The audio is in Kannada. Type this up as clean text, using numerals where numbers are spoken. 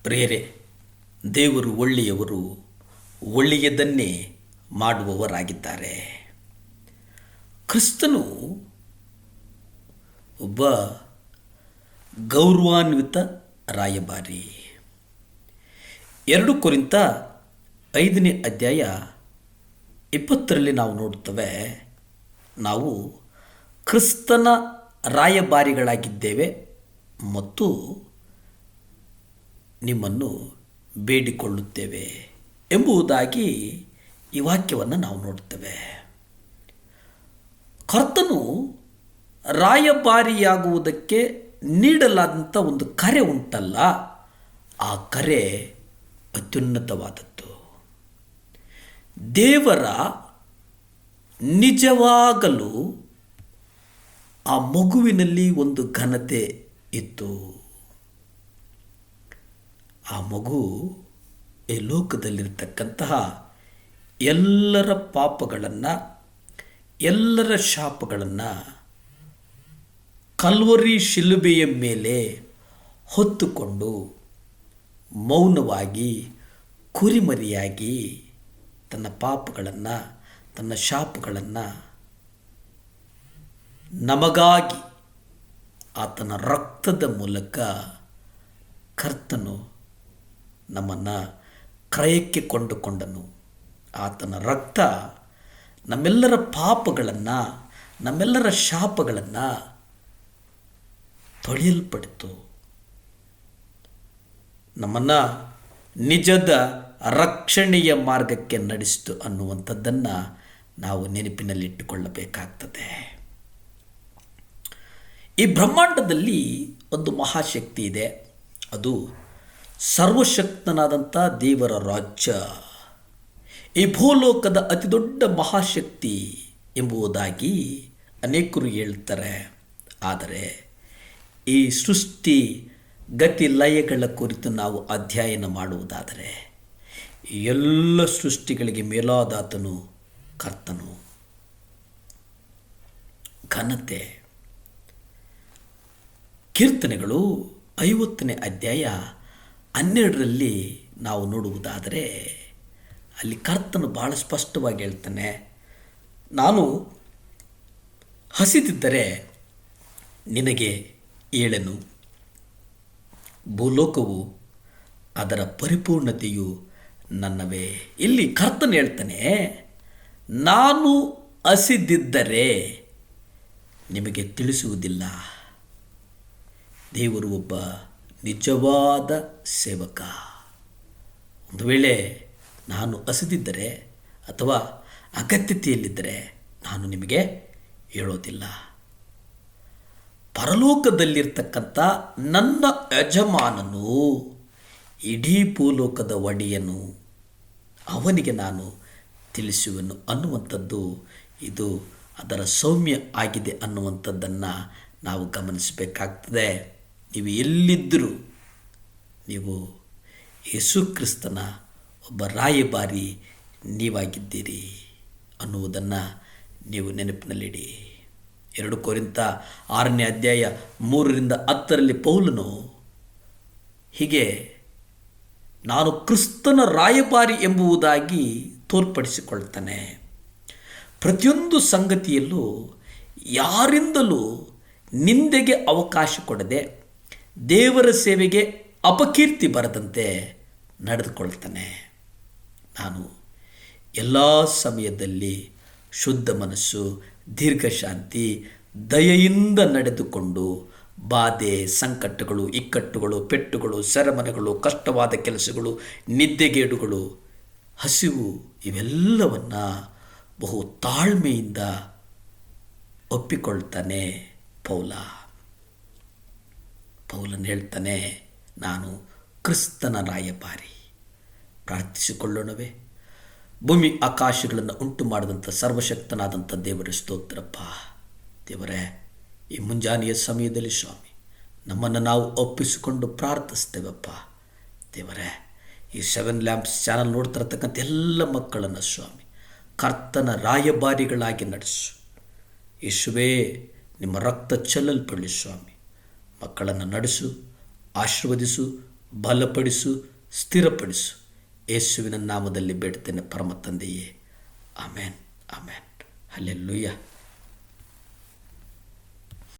ಪ್ರಿಯರೇ, ದೇವರು ಒಳ್ಳೆಯವರು, ಒಳ್ಳೆಯದನ್ನೇ ಮಾಡುವವರಾಗಿದ್ದಾರೆ. ಕ್ರಿಸ್ತನು ಒಬ್ಬ ಗೌರವಾನ್ವಿತ ರಾಯಭಾರಿ. 2 ಕೊರಿಂಥ 5ನೇ ಅಧ್ಯಾಯ 20ರಲ್ಲಿ ನಾವು ನೋಡುತ್ತೇವೆ, ನಾವು ಕ್ರಿಸ್ತನ ರಾಯಭಾರಿಗಳಾಗಿದ್ದೇವೆ ಮತ್ತು ನಿಮ್ಮನ್ನು ಬೇಡಿಕೊಳ್ಳುತ್ತೇವೆ ಎಂಬುದಾಗಿ ಈ ವಾಕ್ಯವನ್ನು ನಾವು ನೋಡುತ್ತೇವೆ. ಕರ್ತನು ರಾಯಭಾರಿಯಾಗುವುದಕ್ಕೆ ನೀಡಲಾದಂಥ ಒಂದು ಕರೆ ಉಂಟಲ್ಲ, ಆ ಕರೆ ಅತ್ಯುನ್ನತವಾದದ್ದು. ದೇವರ ನಿಜವಾಗಲೂ ಆ ಮಗುವಿನಲ್ಲಿ ಒಂದು ಘನತೆ ಇತ್ತು. ಆ ಮಗು ಈ ಲೋಕದಲ್ಲಿರ್ತಕ್ಕಂತಹ ಎಲ್ಲರ ಪಾಪಗಳನ್ನು, ಎಲ್ಲರ ಶಾಪಗಳನ್ನು ಕಲ್ವರಿ ಶಿಲುಬೆಯ ಮೇಲೆ ಹೊತ್ತುಕೊಂಡು ಮೌನವಾಗಿ ಕುರಿಮರಿಯಾಗಿ ತನ್ನ ಪಾಪಗಳನ್ನು, ತನ್ನ ಶಾಪಗಳನ್ನು ನಮಗಾಗಿ ಆತನ ರಕ್ತದ ಮೂಲಕ ಕರ್ತನು ನಮ್ಮನ್ನು ಕ್ರಯಕ್ಕೆ ಕೊಂಡುಕೊಂಡನು. ಆತನ ರಕ್ತ ನಮ್ಮೆಲ್ಲರ ಪಾಪಗಳನ್ನು, ನಮ್ಮೆಲ್ಲರ ಶಾಪಗಳನ್ನು ತೊಳೆಯಲ್ಪಡಿತು. ನಮ್ಮನ್ನು ನಿಜದ ರಕ್ಷಣೆಯ ಮಾರ್ಗಕ್ಕೆ ನಡೆಸಿತು ಅನ್ನುವಂಥದ್ದನ್ನು ನಾವು ನೆನಪಿನಲ್ಲಿಟ್ಟುಕೊಳ್ಳಬೇಕಾಗ್ತದೆ. ಈ ಬ್ರಹ್ಮಾಂಡದಲ್ಲಿ ಒಂದು ಮಹಾಶಕ್ತಿ ಇದೆ. ಅದು ಸರ್ವಶಕ್ತನಾದಂಥ ದೇವರ ರಾಜ್ಯ. ಈ ಭೂಲೋಕದ ಅತಿ ದೊಡ್ಡ ಮಹಾಶಕ್ತಿ ಎಂಬುದಾಗಿ ಅನೇಕರು ಹೇಳ್ತಾರೆ. ಆದರೆ ಈ ಸೃಷ್ಟಿ ಗತಿ ಲಯಗಳ ಕುರಿತು ನಾವು ಅಧ್ಯಯನ ಮಾಡುವುದಾದರೆ ಎಲ್ಲ ಸೃಷ್ಟಿಗಳಿಗೆ ಮೇಲಾದಾತನು ಕರ್ತನು. ಘನತೆ. ಕೀರ್ತನೆಗಳು 50ನೇ ಅಧ್ಯಾಯ 12ರಲ್ಲಿ ನಾವು ನೋಡುವುದಾದರೆ ಅಲ್ಲಿ ಕರ್ತನು ಬಹಳ ಸ್ಪಷ್ಟವಾಗಿ ಹೇಳ್ತಾನೆ, ನಾನು ಹಸಿದಿದ್ದರೆ ನಿನಗೆ ಹೇಳೆನು, ಭೂಲೋಕವು ಅದರ ಪರಿಪೂರ್ಣತೆಯು ನನ್ನವೇ. ಇಲ್ಲಿ ಕರ್ತನು ಹೇಳ್ತಾನೆ, ನಾನು ಹಸಿದಿದ್ದರೆ ನಿಮಗೆ ತಿಳಿಸುವುದಿಲ್ಲ. ದೇವರು ಒಬ್ಬ ನಿಜವಾದ ಸೇವಕ. ಒಂದು ವೇಳೆ ನಾನು ಹಸಿದಿದ್ದರೆ ಅಥವಾ ಅಗತ್ಯತೆಯಲ್ಲಿದ್ದರೆ ನಾನು ನಿಮಗೆ ಹೇಳೋದಿಲ್ಲ. ಪರಲೋಕದಲ್ಲಿರ್ತಕ್ಕಂಥ ನನ್ನ ಯಜಮಾನನು, ಇಡೀ ಭೂಲೋಕದ ಒಡೆಯನು, ಅವನಿಗೆ ನಾನು ತಿಳಿಸುವೆನು ಅನ್ನುವಂಥದ್ದು ಇದು ಅದರ ಸೌಮ್ಯ ಆಗಿದೆ ಅನ್ನುವಂಥದ್ದನ್ನು ನಾವು ಗಮನಿಸಬೇಕಾಗ್ತದೆ. ನೀವು ಎಲ್ಲಿದ್ದರೂ ನೀವು ಯೇಸು ಕ್ರಿಸ್ತನ ಒಬ್ಬ ರಾಯಭಾರಿ ನೀವಾಗಿದ್ದೀರಿ ಅನ್ನುವುದನ್ನು ನೀವು ನೆನಪಿನಲ್ಲಿಡಿ. 2 ಕೊರಿಂಥ 6ನೇ ಅಧ್ಯಾಯ 3ರಿಂದ 10ರಲ್ಲಿ ಪೌಲನು ಹೀಗೆ ನಾನು ಕ್ರಿಸ್ತನ ರಾಯಭಾರಿ ಎಂಬುದಾಗಿ ತೋರ್ಪಡಿಸಿಕೊಳ್ತಾನೆ. ಪ್ರತಿಯೊಂದು ಸಂಗತಿಯಲ್ಲೂ ಯಾರಿಂದಲೂ ನಿಂದೆಗೆ ಅವಕಾಶ ಕೊಡದೆ ದೇವರ ಸೇವೆಗೆ ಅಪಕೀರ್ತಿ ಬರದಂತೆ ನಡೆದುಕೊಳ್ತಾನೆ. ನಾನು ಎಲ್ಲ ಸಮಯದಲ್ಲಿ ಶುದ್ಧ ಮನಸ್ಸು, ದೀರ್ಘಶಾಂತಿ, ದಯೆಯಿಂದ ನಡೆದುಕೊಂಡು ಬಾಧೆ, ಸಂಕಟಗಳು, ಇಕ್ಕಟ್ಟುಗಳು, ಪೆಟ್ಟುಗಳು, ಸೆರೆಮನೆಗಳು, ಕಷ್ಟವಾದ ಕೆಲಸಗಳು, ನಿದ್ದೆಗೇಡುಗಳು, ಹಸಿವು ಇವೆಲ್ಲವನ್ನು ಬಹು ತಾಳ್ಮೆಯಿಂದ ಒಪ್ಪಿಕೊಳ್ತಾನೆ ಪೌಲನು ಹೇಳ್ತಾನೆ, ನಾನು ಕ್ರಿಸ್ತನ ರಾಯಭಾರಿ. ಪ್ರಾರ್ಥಿಸಿಕೊಳ್ಳೋಣವೇ. ಭೂಮಿ ಆಕಾಶಗಳನ್ನು ಉಂಟು ಮಾಡಿದಂಥ ಸರ್ವಶಕ್ತನಾದಂಥ ದೇವರ ಸ್ತೋತ್ರಪ್ಪ. ದೇವರೇ, ಈ ಮುಂಜಾನೆಯ ಸಮಯದಲ್ಲಿ ಸ್ವಾಮಿ ನಮ್ಮನ್ನು ನಾವು ಒಪ್ಪಿಸಿಕೊಂಡು ಪ್ರಾರ್ಥಿಸ್ತೇವಪ್ಪ. ದೇವರೇ, ಈ 7 ಲ್ಯಾಂಪ್ಸ್ ಚಾನಲ್ ನೋಡ್ತಿರತಕ್ಕಂಥ ಎಲ್ಲ ಮಕ್ಕಳನ್ನು ಸ್ವಾಮಿ ಕರ್ತನ ರಾಯಭಾರಿಗಳಾಗಿ ನಡೆಸು. ಯೇಸುವೇ, ನಿಮ್ಮ ರಕ್ತ ಚೆಲ್ಲಲ್ಪಡಲಿ ಸ್ವಾಮಿ. ಮಕ್ಕಳನ್ನು ನಡೆಸು, ಆಶೀರ್ವದಿಸು, ಬಲಪಡಿಸು, ಸ್ಥಿರಪಡಿಸು. ಯೇಸುವಿನ ನಾಮದಲ್ಲಿ ಬೇಡ್ತೇನೆ ಪರಮ ತಂದೆಯೇ. ಆಮೇನ್, ಆಮೇನ್. ಹಲ್ಲೆಲೂಯಾ.